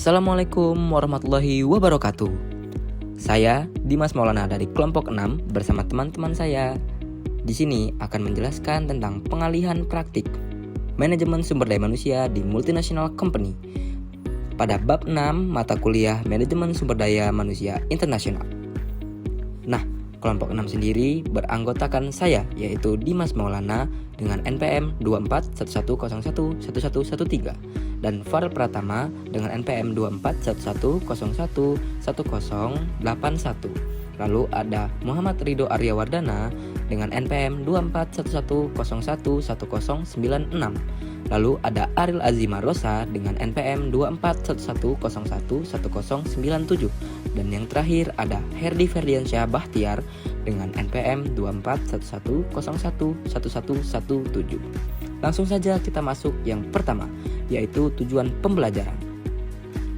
Assalamualaikum warahmatullahi wabarakatuh. Saya Dimas Maulana dari kelompok 6 bersama teman-teman saya. Di sini akan menjelaskan tentang pengalihan praktik manajemen sumber daya manusia di multinational company pada bab 6 mata kuliah manajemen sumber daya manusia internasional. Nah, kelompok 6 sendiri beranggotakan saya, yaitu Dimas Maulana dengan NPM 2411011113 dan Farel Pratama dengan NPM 2411011081. Lalu ada Muhammad Ridho Aryawardana dengan NPM 2411011096. Lalu ada Aril Azima Rosa dengan NPM 2411011097. Dan yang terakhir ada Herdi Ferdiansyah Bahtiar dengan NPM 2411011117. Langsung saja kita masuk yang pertama, yaitu tujuan pembelajaran.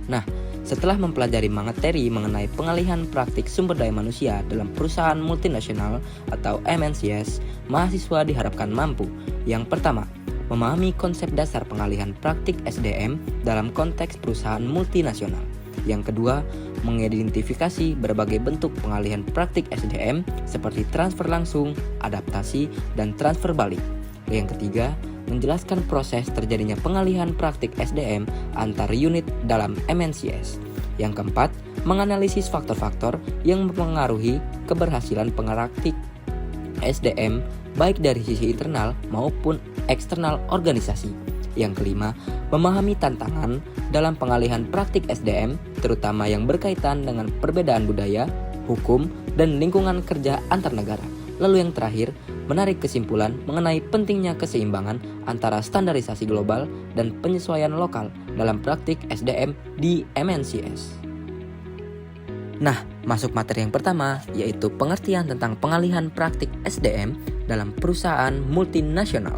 Nah, setelah mempelajari materi mengenai pengalihan praktik sumber daya manusia dalam perusahaan multinasional atau MNCs, mahasiswa diharapkan mampu. Yang pertama, memahami konsep dasar pengalihan praktik SDM dalam konteks perusahaan multinasional. Yang kedua, mengidentifikasi berbagai bentuk pengalihan praktik SDM seperti transfer langsung, adaptasi, dan transfer balik. Yang ketiga, menjelaskan proses terjadinya pengalihan praktik SDM antar unit dalam MNCs. Yang keempat, menganalisis faktor-faktor yang mempengaruhi keberhasilan praktik SDM baik dari sisi internal maupun eksternal organisasi. Yang kelima, memahami tantangan dalam pengalihan praktik SDM, terutama yang berkaitan dengan perbedaan budaya, hukum, dan lingkungan kerja antar negara. Lalu yang terakhir, menarik kesimpulan mengenai pentingnya keseimbangan antara standarisasi global dan penyesuaian lokal dalam praktik SDM di MNCs. Nah, masuk materi yang pertama, yaitu pengertian tentang pengalihan praktik SDM dalam perusahaan multinasional.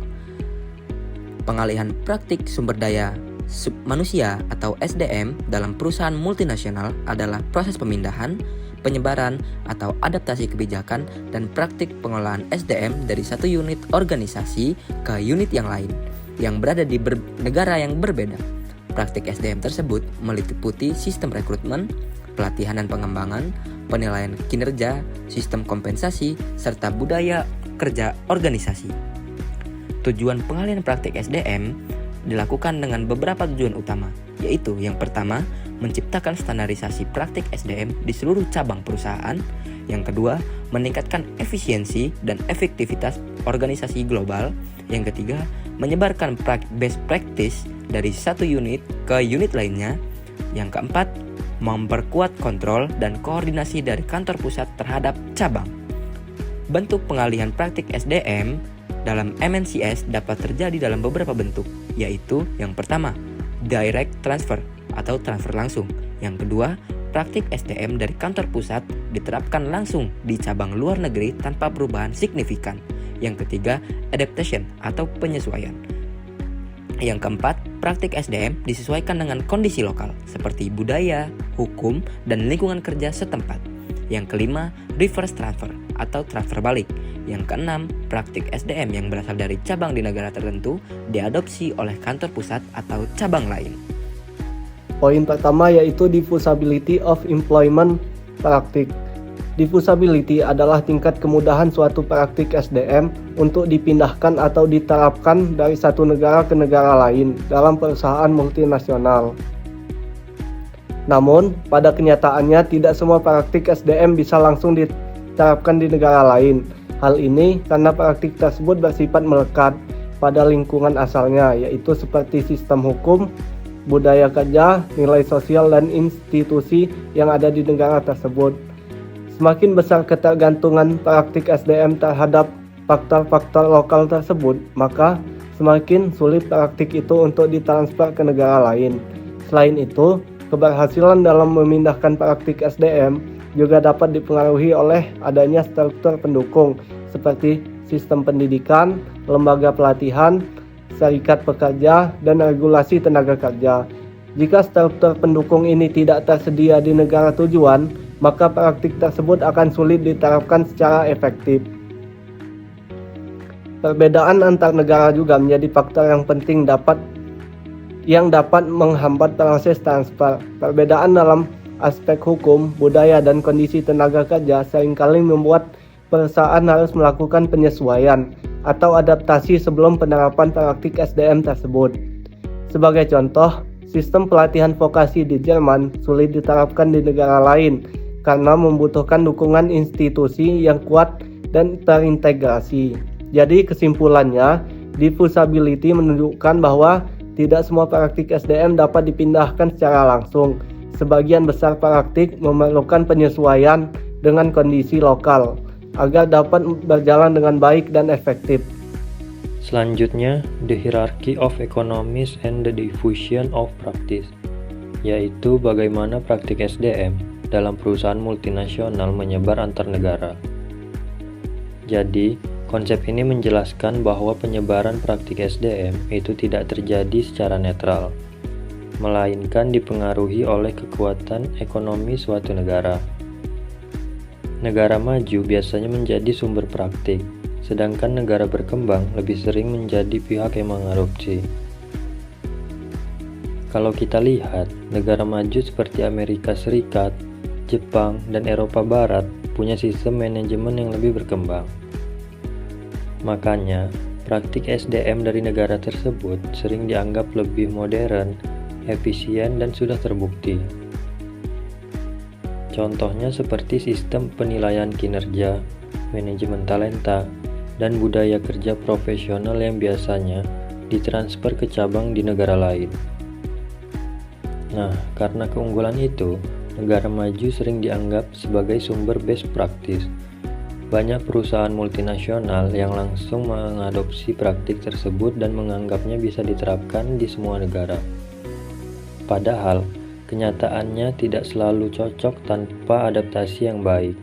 Pengalihan praktik sumber daya manusia atau SDM dalam perusahaan multinasional adalah proses pemindahan, penyebaran atau adaptasi kebijakan dan praktik pengelolaan SDM dari satu unit organisasi ke unit yang lain yang berada di negara yang berbeda. Praktik SDM tersebut meliputi sistem rekrutmen, pelatihan dan pengembangan, penilaian kinerja, sistem kompensasi, serta budaya kerja organisasi. Tujuan pengalihan praktik SDM dilakukan dengan beberapa tujuan utama, yaitu yang pertama, menciptakan standarisasi praktik SDM di seluruh cabang perusahaan. Yang kedua, meningkatkan efisiensi dan efektivitas organisasi global. Yang ketiga, menyebarkan best practice dari satu unit ke unit lainnya. Yang keempat, memperkuat kontrol dan koordinasi dari kantor pusat terhadap cabang. Bentuk pengalihan praktik SDM dalam MNCs dapat terjadi dalam beberapa bentuk, yaitu yang pertama, direct transfer atau transfer langsung. Yang kedua, praktik SDM dari kantor pusat diterapkan langsung di cabang luar negeri tanpa perubahan signifikan. Yang ketiga, adaptation atau penyesuaian. Yang keempat, praktik SDM disesuaikan dengan kondisi lokal seperti budaya, hukum, dan lingkungan kerja setempat. Yang kelima, reverse transfer atau transfer balik. Yang keenam, praktik SDM yang berasal dari cabang di negara tertentu diadopsi oleh kantor pusat atau cabang lain. Poin pertama yaitu diffusability of employment praktik. Diffusability adalah tingkat kemudahan suatu praktik SDM untuk dipindahkan atau diterapkan dari satu negara ke negara lain dalam perusahaan multinasional. Namun, pada kenyataannya tidak semua praktik SDM bisa langsung diterapkan di negara lain. Hal ini karena praktik tersebut bersifat melekat pada lingkungan asalnya, yaitu seperti sistem hukum, budaya kerja, nilai sosial, dan institusi yang ada di negara tersebut. Semakin besar ketergantungan praktik SDM terhadap faktor-faktor lokal tersebut, maka semakin sulit praktik itu untuk ditransfer ke negara lain. Selain itu, keberhasilan dalam memindahkan praktik SDM juga dapat dipengaruhi oleh adanya struktur pendukung seperti sistem pendidikan, lembaga pelatihan, serikat pekerja, dan regulasi tenaga kerja. Jika struktur pendukung ini tidak tersedia di negara tujuan, maka praktik tersebut akan sulit diterapkan secara efektif. Perbedaan antar negara juga menjadi faktor yang penting yang dapat menghambat proses transfer. Perbedaan dalam aspek hukum, budaya, dan kondisi tenaga kerja seringkali membuat perusahaan harus melakukan penyesuaian atau adaptasi sebelum penerapan praktik SDM tersebut. Sebagai contoh, sistem pelatihan vokasi di Jerman sulit diterapkan di negara lain karena membutuhkan dukungan institusi yang kuat dan terintegrasi. Jadi kesimpulannya, diffusability menunjukkan bahwa tidak semua praktik SDM dapat dipindahkan secara langsung. Sebagian besar praktik memerlukan penyesuaian dengan kondisi lokal agar dapat berjalan dengan baik dan efektif. Selanjutnya, the hierarchy of economies and the diffusion of practice, yaitu bagaimana praktik SDM dalam perusahaan multinasional menyebar antar negara. Jadi, konsep ini menjelaskan bahwa penyebaran praktik SDM itu tidak terjadi secara netral, melainkan dipengaruhi oleh kekuatan ekonomi suatu negara. Negara maju biasanya menjadi sumber praktik, sedangkan negara berkembang lebih sering menjadi pihak yang mengadopsi. Kalau kita lihat, negara maju seperti Amerika Serikat, Jepang, dan Eropa Barat punya sistem manajemen yang lebih berkembang. Makanya, praktik SDM dari negara tersebut sering dianggap lebih modern, efisien, dan sudah terbukti. Contohnya seperti sistem penilaian kinerja, manajemen talenta, dan budaya kerja profesional yang biasanya ditransfer ke cabang di negara lain. Nah, karena keunggulan itu, negara maju sering dianggap sebagai sumber best practice. Banyak perusahaan multinasional yang langsung mengadopsi praktik tersebut dan menganggapnya bisa diterapkan di semua negara. Padahal, kenyataannya tidak selalu cocok tanpa adaptasi yang baik.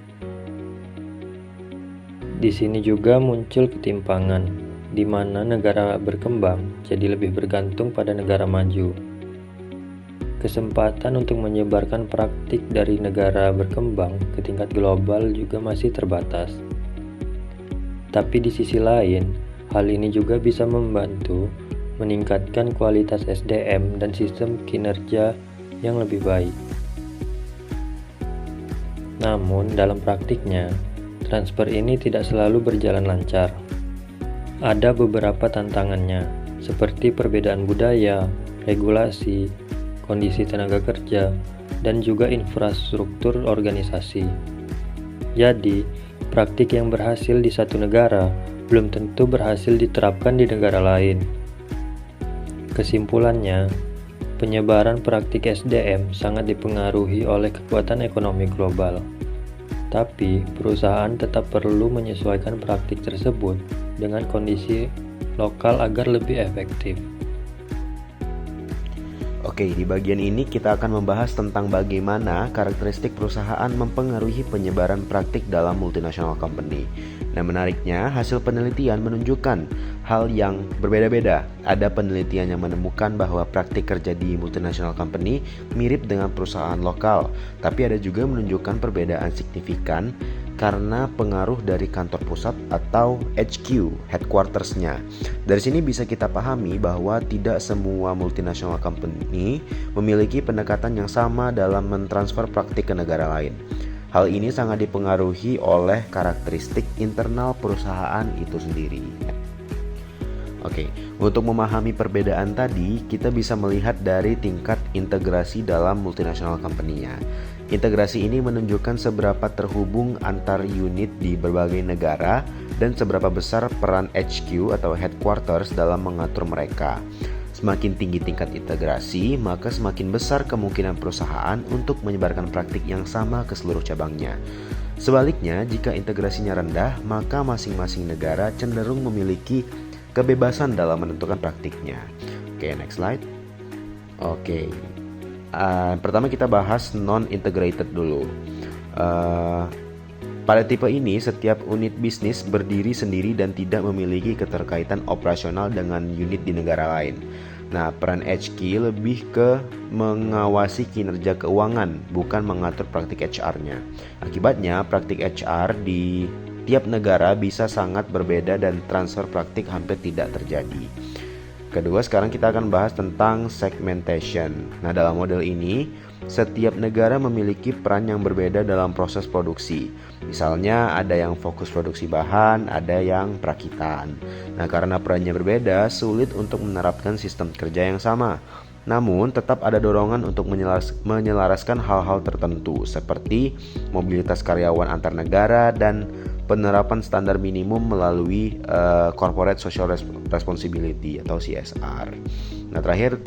Di sini juga muncul ketimpangan, di mana negara berkembang jadi lebih bergantung pada negara maju. Kesempatan untuk menyebarkan praktik dari negara berkembang ke tingkat global juga masih terbatas. Tapi di sisi lain, hal ini juga bisa membantu meningkatkan kualitas SDM dan sistem kinerja yang lebih baik. Namun, dalam praktiknya, transfer ini tidak selalu berjalan lancar. Ada beberapa tantangannya, seperti perbedaan budaya, regulasi, kondisi tenaga kerja, dan juga infrastruktur organisasi. Jadi, praktik yang berhasil di satu negara belum tentu berhasil diterapkan di negara lain. Kesimpulannya, penyebaran praktik SDM sangat dipengaruhi oleh kekuatan ekonomi global. Tapi, perusahaan tetap perlu menyesuaikan praktik tersebut dengan kondisi lokal agar lebih efektif. Oke, di bagian ini kita akan membahas tentang bagaimana karakteristik perusahaan mempengaruhi penyebaran praktik dalam multinational company. Nah, menariknya, hasil penelitian menunjukkan hal yang berbeda-beda. Ada penelitian yang menemukan bahwa praktik kerja di multinational company mirip dengan perusahaan lokal, tapi ada juga menunjukkan perbedaan signifikan karena pengaruh dari kantor pusat atau HQ, headquarters-nya. Dari sini bisa kita pahami bahwa tidak semua multinational company memiliki pendekatan yang sama dalam mentransfer praktik ke negara lain. Hal ini sangat dipengaruhi oleh karakteristik internal perusahaan itu sendiri. Oke, untuk memahami perbedaan tadi, kita bisa melihat dari tingkat integrasi dalam multinational company-nya. Integrasi ini menunjukkan seberapa terhubung antar unit di berbagai negara dan seberapa besar peran HQ atau headquarters dalam mengatur mereka. Semakin tinggi tingkat integrasi, maka semakin besar kemungkinan perusahaan untuk menyebarkan praktik yang sama ke seluruh cabangnya. Sebaliknya, jika integrasinya rendah, maka masing-masing negara cenderung memiliki kebebasan dalam menentukan praktiknya. Oke, next slide. Oke, pertama kita bahas non-integrated dulu. Pada tipe ini, setiap unit bisnis berdiri sendiri dan tidak memiliki keterkaitan operasional dengan unit di negara lain. Nah, peran HQ lebih ke mengawasi kinerja keuangan, bukan mengatur praktik HR-nya. Akibatnya, praktik HR di tiap negara bisa sangat berbeda dan transfer praktik hampir tidak terjadi. Kedua, sekarang kita akan bahas tentang segmentation. Nah, dalam model ini, setiap negara memiliki peran yang berbeda dalam proses produksi. Misalnya ada yang fokus produksi bahan, ada yang perakitan. Nah, karena perannya berbeda, sulit untuk menerapkan sistem kerja yang sama. Namun, tetap ada dorongan untuk menyelaraskan hal-hal tertentu seperti mobilitas karyawan antar negara dan penerapan standar minimum melalui Corporate Social Responsibility atau CSR. Nah, terakhir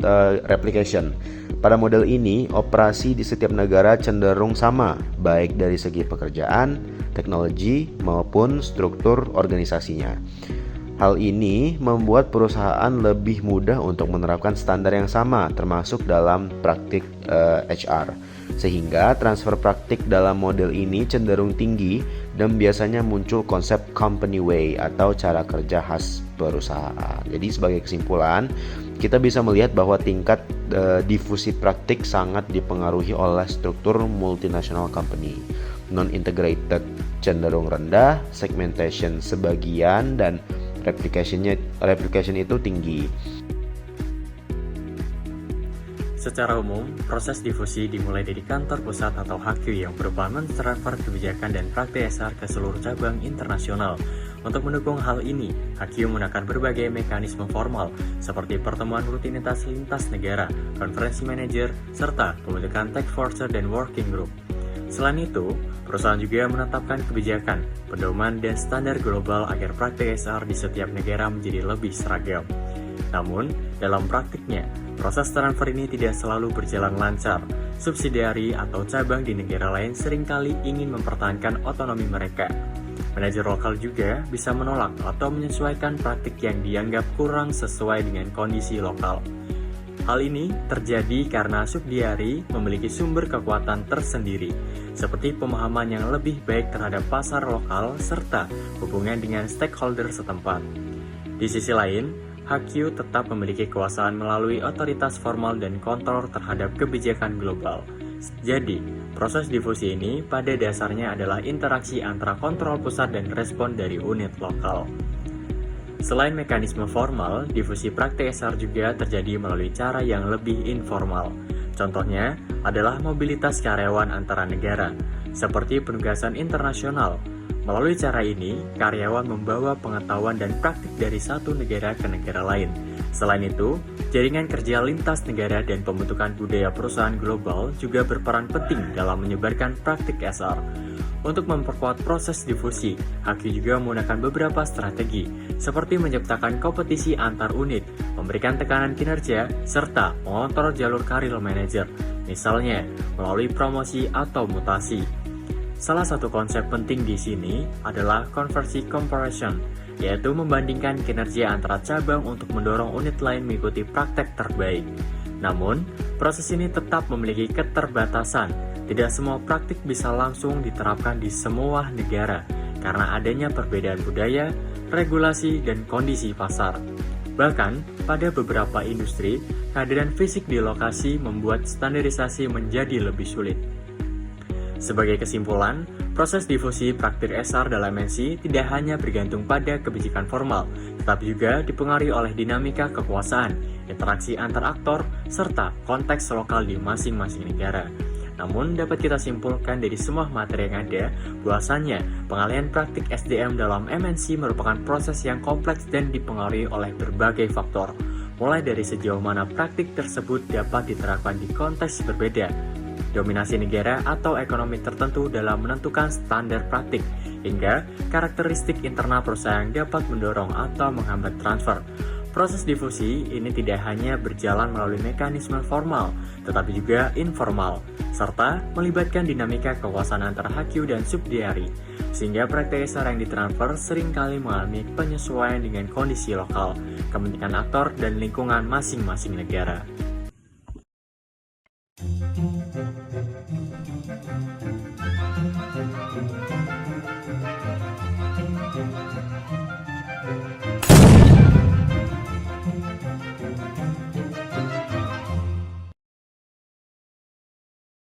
replication. Pada model ini, operasi di setiap negara cenderung sama, baik dari segi pekerjaan, teknologi, maupun struktur organisasinya. Hal ini membuat perusahaan lebih mudah untuk menerapkan standar yang sama, termasuk dalam praktik HR. Sehingga transfer praktik dalam model ini cenderung tinggi dan biasanya muncul konsep company way atau cara kerja khas perusahaan. Jadi sebagai kesimpulan, kita bisa melihat bahwa tingkat difusi praktik sangat dipengaruhi oleh struktur multinational company. Non-integrated cenderung rendah, segmentation sebagian, dan replication itu tinggi. Secara umum, proses difusi dimulai dari kantor pusat atau HQ yang berupa mentransfer kebijakan dan praktik HR ke seluruh cabang internasional. Untuk mendukung hal ini, HQ menggunakan berbagai mekanisme formal seperti pertemuan rutinitas lintas negara, konferensi manajer, serta pembentukan task force dan working group. Selain itu, perusahaan juga menetapkan kebijakan, pedoman, dan standar global agar praktik HR di setiap negara menjadi lebih seragam. Namun, dalam praktiknya, proses transfer ini tidak selalu berjalan lancar. Subsidiari atau cabang di negara lain seringkali ingin mempertahankan otonomi mereka. Manajer lokal juga bisa menolak atau menyesuaikan praktik yang dianggap kurang sesuai dengan kondisi lokal. Hal ini terjadi karena subsidiari memiliki sumber kekuatan tersendiri, seperti pemahaman yang lebih baik terhadap pasar lokal serta hubungan dengan stakeholder setempat. Di sisi lain, HQ tetap memiliki kekuasaan melalui otoritas formal dan kontrol terhadap kebijakan global. Jadi, proses difusi ini pada dasarnya adalah interaksi antara kontrol pusat dan respon dari unit lokal. Selain mekanisme formal, difusi praktik HR juga terjadi melalui cara yang lebih informal. Contohnya adalah mobilitas karyawan antara negara, seperti penugasan internasional. Melalui cara ini, karyawan membawa pengetahuan dan praktik dari satu negara ke negara lain. Selain itu, jaringan kerja lintas negara dan pembentukan budaya perusahaan global juga berperan penting dalam menyebarkan praktik HR. Untuk memperkuat proses difusi, HQ juga menggunakan beberapa strategi, seperti menciptakan kompetisi antar unit, memberikan tekanan kinerja, serta mengontrol jalur karir manajer, misalnya melalui promosi atau mutasi. Salah satu konsep penting di sini adalah conversion comparison, yaitu membandingkan kinerja antara cabang untuk mendorong unit lain mengikuti praktek terbaik. Namun, proses ini tetap memiliki keterbatasan. Tidak semua praktik bisa langsung diterapkan di semua negara karena adanya perbedaan budaya, regulasi, dan kondisi pasar. Bahkan, pada beberapa industri, kehadiran fisik di lokasi membuat standarisasi menjadi lebih sulit. Sebagai kesimpulan, proses difusi praktik HR dalam MNC tidak hanya bergantung pada kebijakan formal, tetapi juga dipengaruhi oleh dinamika kekuasaan, interaksi antar aktor, serta konteks lokal di masing-masing negara. Namun, dapat kita simpulkan dari semua materi yang ada, bahwasannya pengalihan praktik SDM dalam MNC merupakan proses yang kompleks dan dipengaruhi oleh berbagai faktor, mulai dari sejauh mana praktik tersebut dapat diterapkan di konteks berbeda, dominasi negara atau ekonomi tertentu dalam menentukan standar praktik, hingga karakteristik internal perusahaan yang dapat mendorong atau menghambat transfer. Proses difusi ini tidak hanya berjalan melalui mekanisme formal, tetapi juga informal, serta melibatkan dinamika kekuasaan antara HQ dan subsidiari, sehingga praktek SR yang ditransfer seringkali mengalami penyesuaian dengan kondisi lokal, kepentingan aktor, dan lingkungan masing-masing negara.